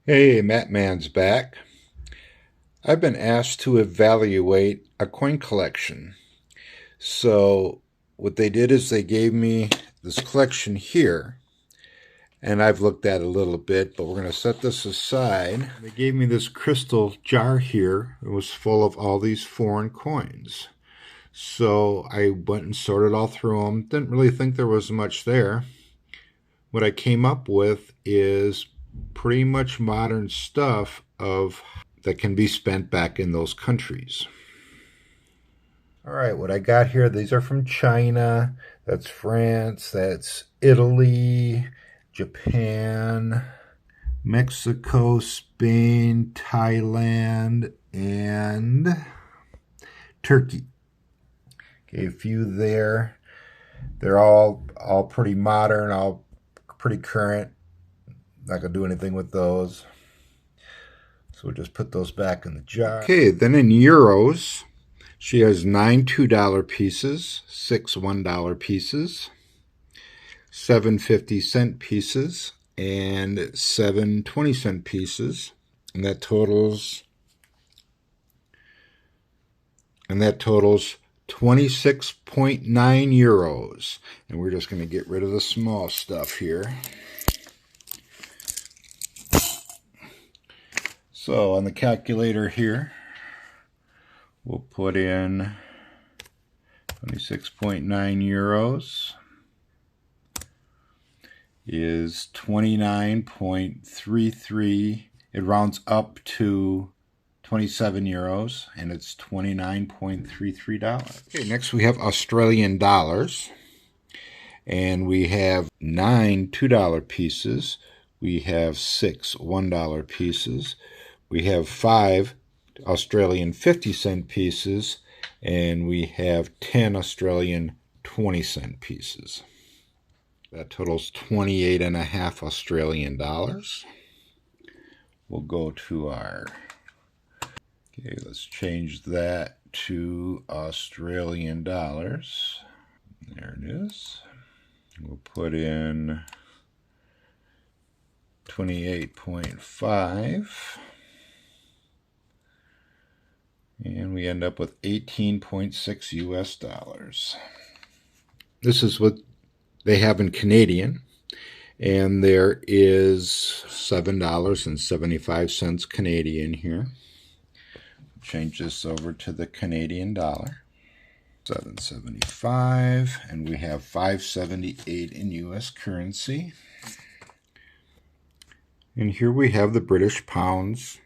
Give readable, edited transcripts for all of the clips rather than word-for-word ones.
Hey, Matt Man's back. I've been asked to evaluate a coin collection. So, what they did is they gave me this collection here, and I've looked at it a little bit, but we're going to set this aside. They gave me this crystal jar here. It was full of all these foreign coins. So, I went and sorted all through them. Didn't really think there was much there. What I came up with is pretty much modern stuff that can be spent back in those countries. All right, what I got here, these are from China, that's France, that's Italy, Japan, Mexico, Spain, Thailand, and Turkey. Okay, a few there. They're all pretty modern, all pretty current. Not gonna do anything with those. So we'll just put those back in the jar. Okay, then in euros, she has 9 $2 pieces, 6 $1 pieces, 7 50-cent pieces, and 7 20-cent pieces. And that totals 26.9 euros. And we're just going to get rid of the small stuff here. So on the calculator here, we'll put in 26.9 euros is 29.33. It rounds up to 27 euros, and it's $29.33. Okay, next we have Australian dollars, and we have 9 $2 pieces. We have 6 $1 pieces. We have 5 Australian 50-cent pieces, and we have 10 Australian 20-cent pieces. That totals 28.5 Australian dollars. We'll go to our, okay, let's change that to Australian dollars. There it is. We'll put in 28.5. And we end up with 18.6 US dollars. This is what they have in Canadian, and there is $7.75 Canadian here. Change this over to the Canadian dollar. $7.75, and we have $5.78 in US currency. And here we have the British pounds.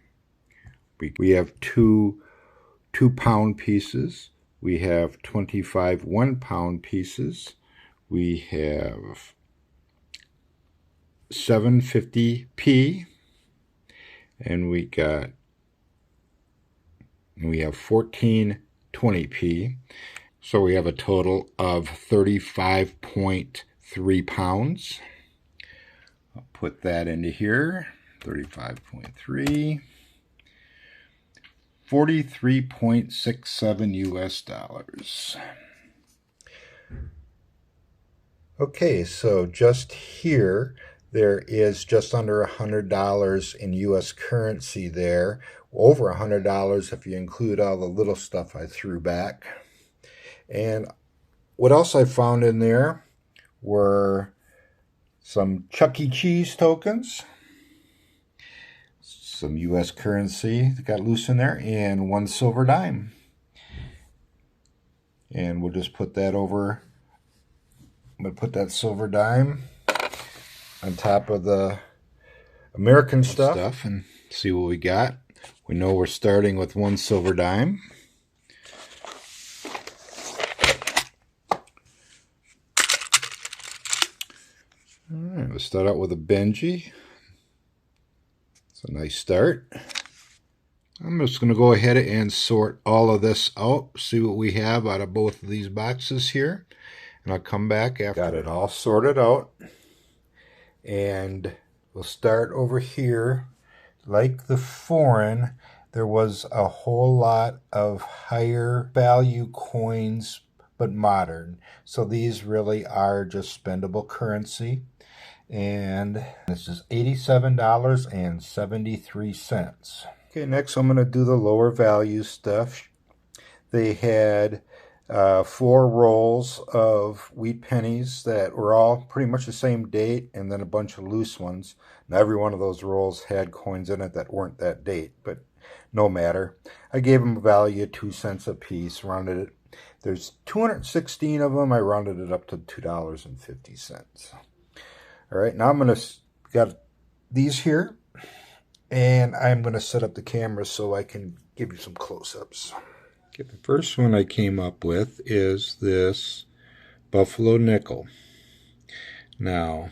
We have two 2-pound pieces. We have 25 1-pound pieces. We have 750p, and we have 1420p. So we have a total of 35.3 pounds. I'll put that into here. 35.3. 43.67 US dollars. Okay, so just here, there is just under $100 in US currency there. Over $100 if you include all the little stuff I threw back. And what else I found in there were some Chuck E. Cheese tokens, some US currency that got loose in there, and 1 silver dime. And we'll just put that over. I'm going to put that silver dime on top of the American stuff and see what we got. We know we're starting with 1 silver dime. All right, we'll start out with a Benji. It's a nice start. I'm just going to go ahead and sort all of this out, see what we have out of both of these boxes here. And I'll come back after. Got it all sorted out. And we'll start over here. Like the foreign, there was a whole lot of higher value coins, but modern. So these really are just spendable currency. And this is $87.73. Okay, next I'm going to do the lower value stuff. They had 4 rolls of wheat pennies that were all pretty much the same date, and then a bunch of loose ones. Now, every one of those rolls had coins in it that weren't that date, but no matter. I gave them a value of 2 cents a piece, rounded it. There's 216 of them. I rounded it up to $2.50. All right, now I'm going to got these here, and I'm going to set up the camera so I can give you some close-ups. Okay, the first one I came up with is this Buffalo nickel. Now,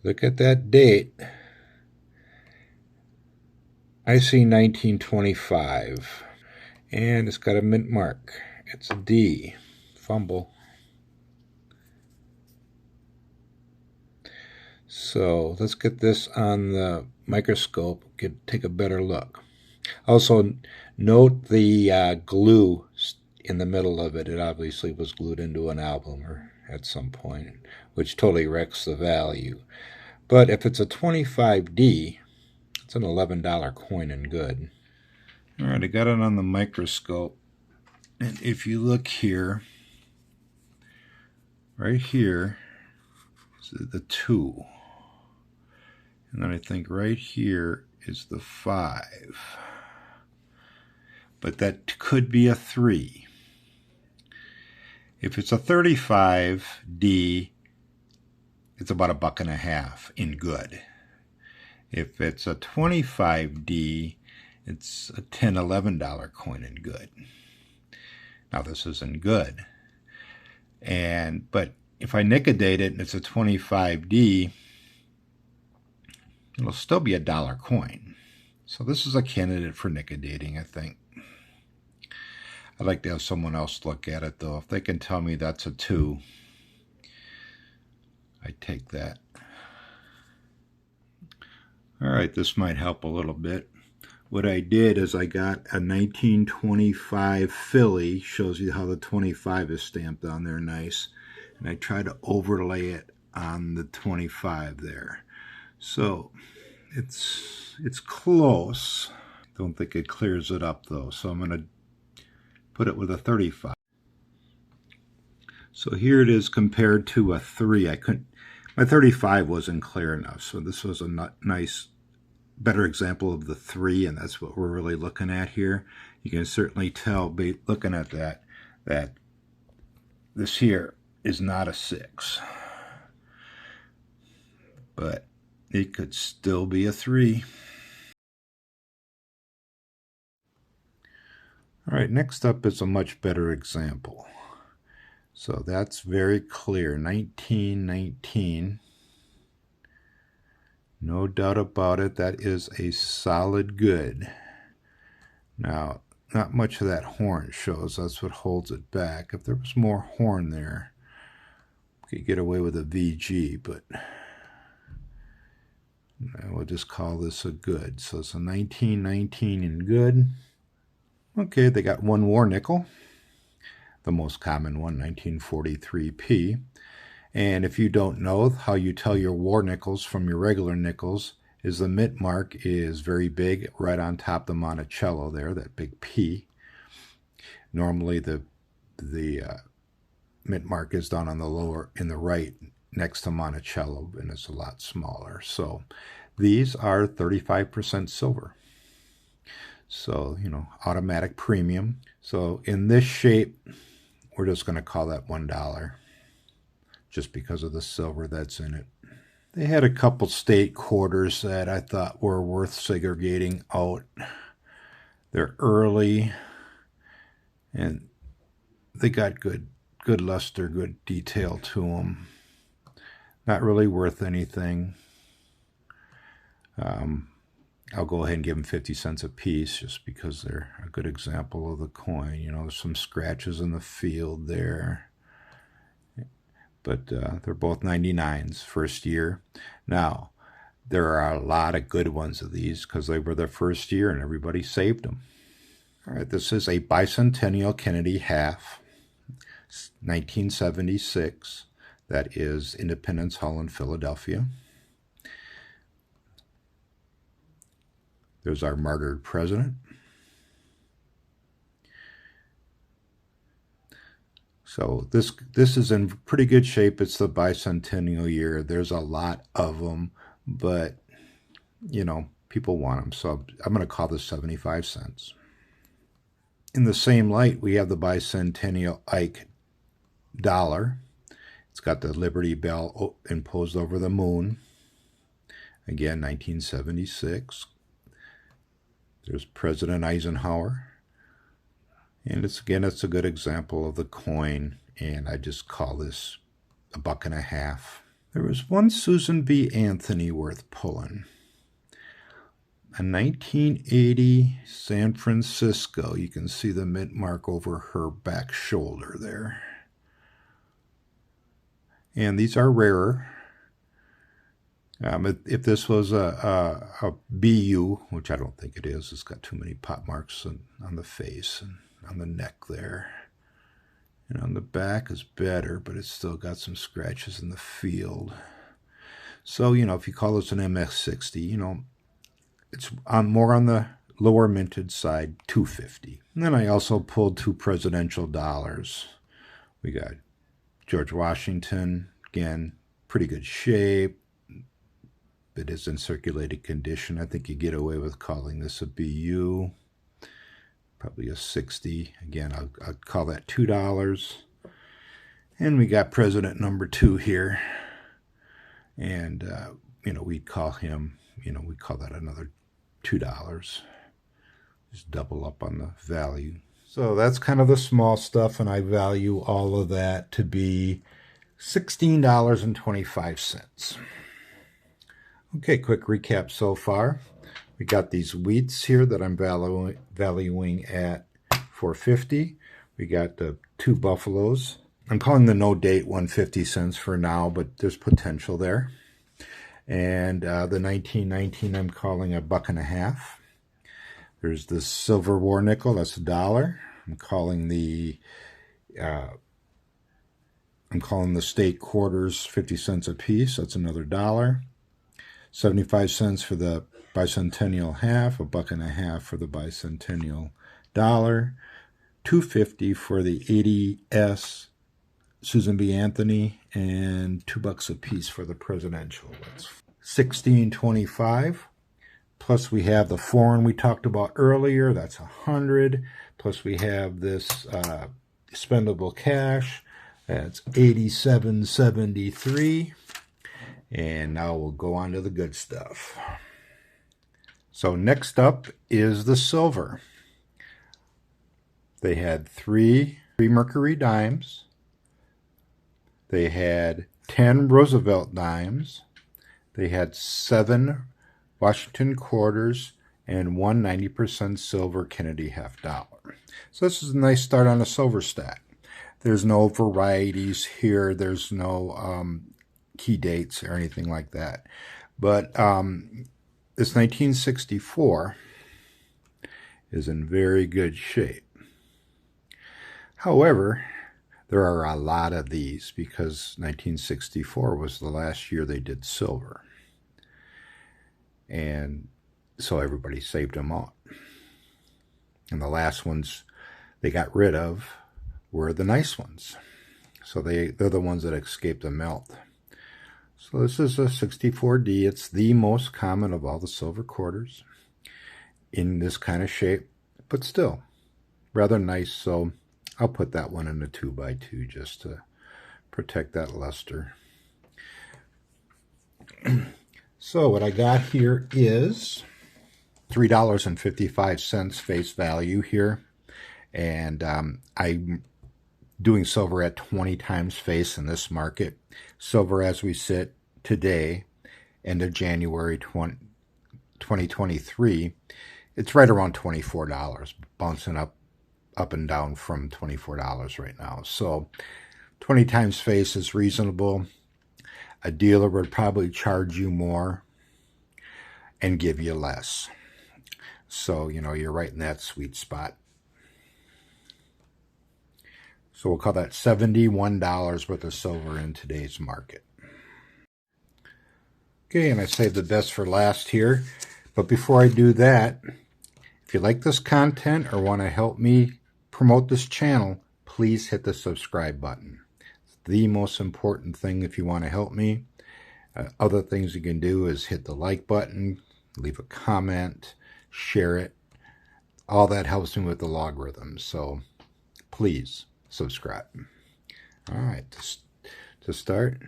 look at that date. I see 1925, and it's got a mint mark. It's a D. Fumble. So let's get this on the microscope, take a better look. Also, note the glue in the middle of it. It obviously was glued into an album or at some point, which totally wrecks the value. But if it's a 25D, it's an $11 coin and good. All right, I got it on the microscope. And if you look here, right here, is the 2. And then I think right here is the 5. But that could be a 3. If it's a 35D, it's about $1.50 in good. If it's a 25D, it's a $10, $11 coin in good. Now this isn't good. But if I nicodate it and it's a 25D, it'll still be a $1 coin. So this is a candidate for nickodating, I think. I'd like to have someone else look at it, though. If they can tell me that's a 2, I take that. All right, this might help a little bit. What I did is I got a 1925 Philly, shows you how the 25 is stamped on there nice, and I try to overlay it on the 25 there. So it's close. Don't think it clears it up though, so I'm going to put it with a 35. So here it is compared to a 3. My 35 wasn't clear enough, so this was a nice, better example of the 3, and that's what we're really looking at here. You can certainly tell, looking at that this here is not a 6. But it could still be a 3. All right, next up is a much better example. So that's very clear, 1919. No doubt about it, that is a solid good. Now, not much of that horn shows, that's what holds it back. If there was more horn there, we could get away with a VG, but we'll just call this a good. So it's a 1919 in good. Okay, they got one war nickel, the most common one, 1943p. And if you don't know, how you tell your war nickels from your regular nickels is the mint mark is very big right on top of the Monticello there, that big P. Normally the mint mark is down on the lower, in the right, next to Monticello, and it's a lot smaller. So these are 35% silver. So, automatic premium. So in this shape, we're just going to call that $1, just because of the silver that's in it. They had a couple state quarters that I thought were worth segregating out. They're early, and they got good luster, good detail to them. Not really worth anything. I'll go ahead and give them 50 cents a piece just because they're a good example of the coin. There's some scratches in the field there. But they're both 99s, first year. Now, there are a lot of good ones of these because they were their first year and everybody saved them. All right, this is a bicentennial Kennedy half, 1976. That is Independence Hall in Philadelphia. There's our martyred president. So this is in pretty good shape. It's the bicentennial year. There's a lot of them, but you know, people want them. So I'm going to call this 75 cents. In the same light, we have the bicentennial Ike dollar. It's got the Liberty Bell imposed over the moon. Again, 1976. There's President Eisenhower. And it's a good example of the coin, and I just call this $1.50. There was one Susan B. Anthony worth pulling. A 1980 San Francisco. You can see the mint mark over her back shoulder there. And these are rarer. If this was a BU, which I don't think it is, it's got too many pot marks on the face and on the neck there. And on the back is better, but it's still got some scratches in the field. So, you know, if you call this an MX60, you know, it's more on the lower minted side, $2.50. And then I also pulled two presidential dollars. We got George Washington, again, pretty good shape. It is in circulated condition. I think you get away with calling this a BU. Probably a 60. Again, I'll call that $2. And we got President number 2 here. And, you know, we'd call him, you know, we'd call that another $2. Just double up on the value. So that's kind of the small stuff, and I value all of that to be $16.25. Okay, quick recap so far. We got these wheats here that I'm valuing at $4.50. We got the two buffaloes. I'm calling the no date 150 cents for now, but there's potential there. And the 1919 I'm calling $1.50. There's the silver war nickel, that's $1. I'm calling the state quarters 50 cents a piece, that's another $1. 75 cents for the bicentennial half, $1.50 for the bicentennial dollar, $2.50 for the 80S Susan B. Anthony, and $2 a piece for the presidential. That's $16.25. Plus we have the foreign we talked about earlier, that's $100. Plus we have this spendable cash, that's $87.73. And now we'll go on to the good stuff. So next up is the silver. They had three Mercury dimes. They had 10 Roosevelt dimes. They had 7 Washington quarters and 1 90% silver Kennedy half dollar. So this is a nice start on a silver stack. There's no varieties here. There's no key dates or anything like that. But this 1964 is in very good shape. However, there are a lot of these because 1964 was the last year they did silver. And so everybody saved them all. And the last ones they got rid of were the nice ones. So they're the ones that escaped the melt. So this is a 64D. It's the most common of all the silver quarters in this kind of shape, but still rather nice. So I'll put that one in a 2x2 just to protect that luster. So what I got here is $3.55 face value here. And I'm doing silver at 20 times face in this market. Silver as we sit today, end of January 2023, it's right around $24, bouncing up and down from $24 right now. So 20 times face is reasonable. A dealer would probably charge you more and give you less. So, you know, you're right in that sweet spot. So we'll call that $71 worth of silver in today's market. Okay, and I saved the best for last here. But before I do that, if you like this content or want to help me promote this channel, please hit the subscribe button. It's the most important thing if you want to help me. Other things you can do is hit the like button, leave a comment, share it. All that helps me with the logarithms. So please subscribe. All right, to start,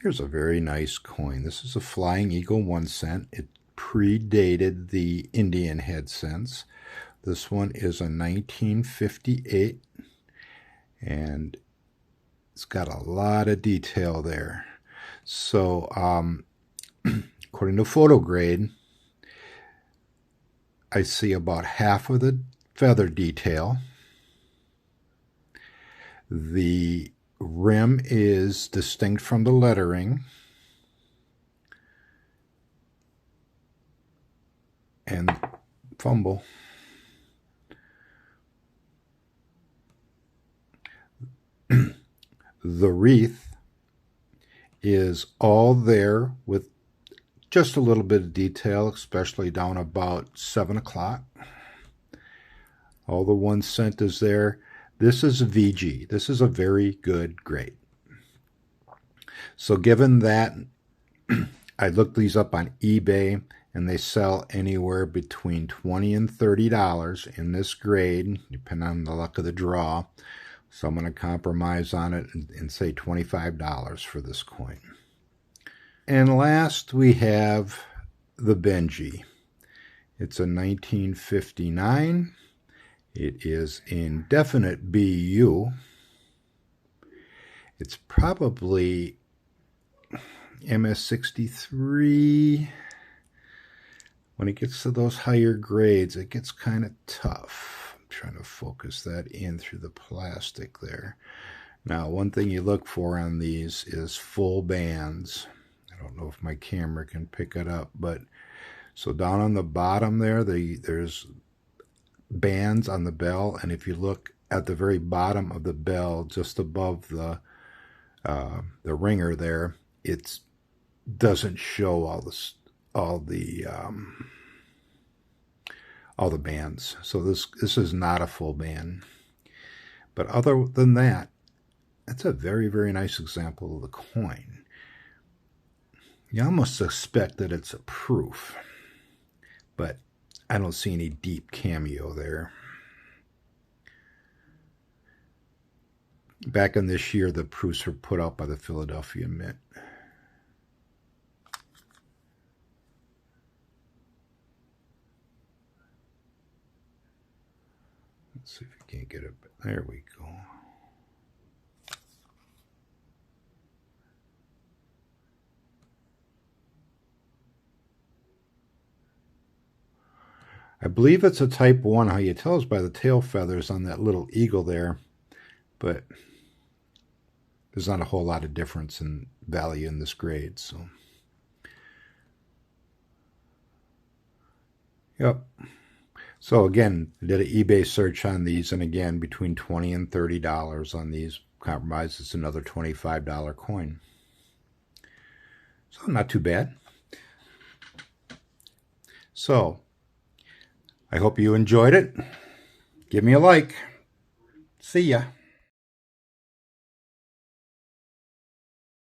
here's a very nice coin. This is a Flying Eagle 1 cent. It predated the Indian head cents. This one is a 1958, and it's got a lot of detail there. So, according to photo grade, I see about half of the feather detail. The rim is distinct from the lettering. And fumble. The wreath is all there with just a little bit of detail, especially down about 7 o'clock. All the 1 cent is there. This is VG. This is a very good grade. So given that, I looked these up on eBay, and they sell anywhere between $20 and $30 in this grade, depending on the luck of the draw. So I'm going to compromise on it and say $25 for this coin. And last we have the Benji. It's a 1959. It is in definite BU. It's probably MS63. When it gets to those higher grades, it gets kind of tough. I'm trying to focus that in through the plastic there. Now, one thing you look for on these is full bands. I don't know if my camera can pick it up, but so down on the bottom there, there's bands on the bell, and if you look at the very bottom of the bell, just above the ringer there, it doesn't show all the bands. So this is not a full band. But other than that, that's a very, very nice example of the coin. You almost suspect that it's a proof, but I don't see any deep cameo there. Back in this year, the proofs were put out by the Philadelphia Mint. Let's see if we can't get it. There we go. I believe it's a type 1. How you tell is by the tail feathers on that little eagle there, but there's not a whole lot of difference in value in this grade. So, yep. So again, I did an eBay search on these, and again, between $20 and $30 on these. Compromise, it's another $25 coin. So not too bad. So I hope you enjoyed it. Give me a like. See ya.